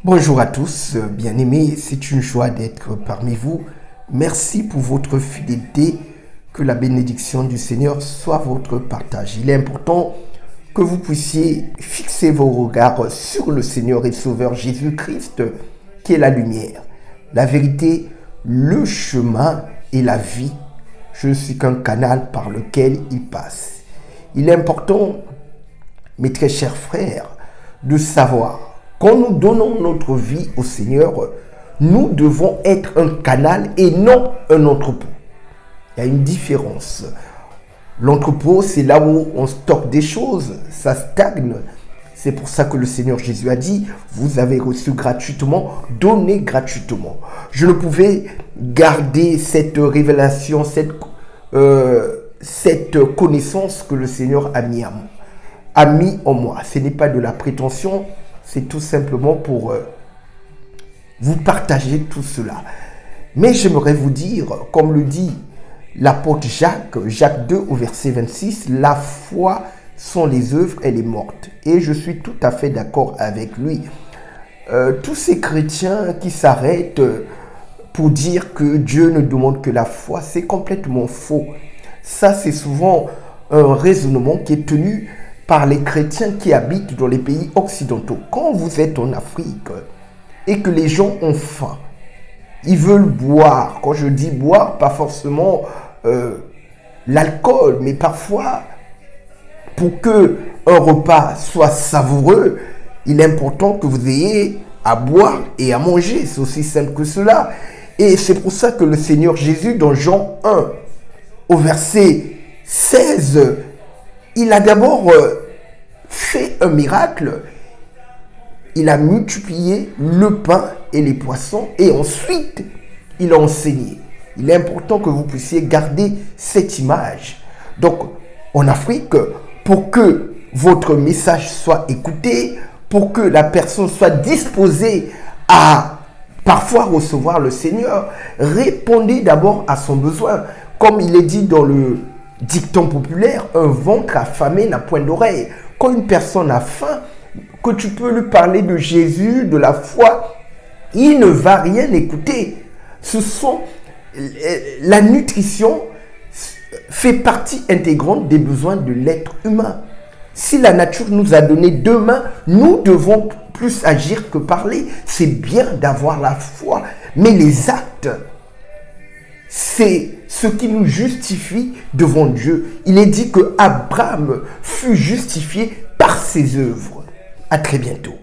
Bonjour à tous, bien-aimés, c'est une joie d'être parmi vous. Merci pour votre fidélité, que la bénédiction du Seigneur soit votre partage. Il est important que vous puissiez fixer vos regards sur le Seigneur et Sauveur Jésus-Christ, qui est la lumière, la vérité, le chemin et la vie. Je ne suis qu'un canal par lequel il passe. Il est important, mes très chers frères, de savoir quand nous donnons notre vie au Seigneur, nous devons être un canal et non un entrepôt. Il y a une différence. L'entrepôt, c'est là où on stocke des choses, ça stagne. C'est pour ça que le Seigneur Jésus a dit, vous avez reçu gratuitement, donnez gratuitement. Je ne pouvais garder cette révélation, cette connaissance que le Seigneur a mis en moi. Ce n'est pas de la prétention, c'est tout simplement pour vous partager tout cela. Mais j'aimerais vous dire, comme le dit l'apôtre Jacques 2 au verset 26, la foi sans les œuvres, elle est morte. Et je suis tout à fait d'accord avec lui. Tous ces chrétiens qui s'arrêtent pour dire que Dieu ne demande que la foi, c'est complètement faux. Ça, c'est souvent un raisonnement qui est tenu par les chrétiens qui habitent dans les pays occidentaux. Quand vous êtes en Afrique et que les gens ont faim, ils veulent boire. Quand je dis boire, pas forcément l'alcool, mais parfois, pour que un repas soit savoureux, il est important que vous ayez à boire et à manger. C'est aussi simple que cela. Et c'est pour ça que le Seigneur Jésus, dans Jean 1, au verset 16, il a d'abord fait un miracle. Il a multiplié le pain et les poissons et ensuite il a enseigné. Il est important que vous puissiez garder cette image. Donc en Afrique, pour que votre message soit écouté, pour que la personne soit disposée à parfois recevoir le Seigneur, répondez d'abord à son besoin. Comme il est dit dans le dicton populaire, un ventre affamé n'a point d'oreille. Quand une personne a faim, que tu peux lui parler de Jésus, de la foi, il ne va rien écouter. La nutrition fait partie intégrante des besoins de l'être humain. Si la nature nous a donné deux mains, nous devons plus agir que parler. C'est bien d'avoir la foi, mais les actes, c'est ce qui nous justifie devant Dieu. Il est dit que Abraham fut justifié par ses œuvres. À très bientôt.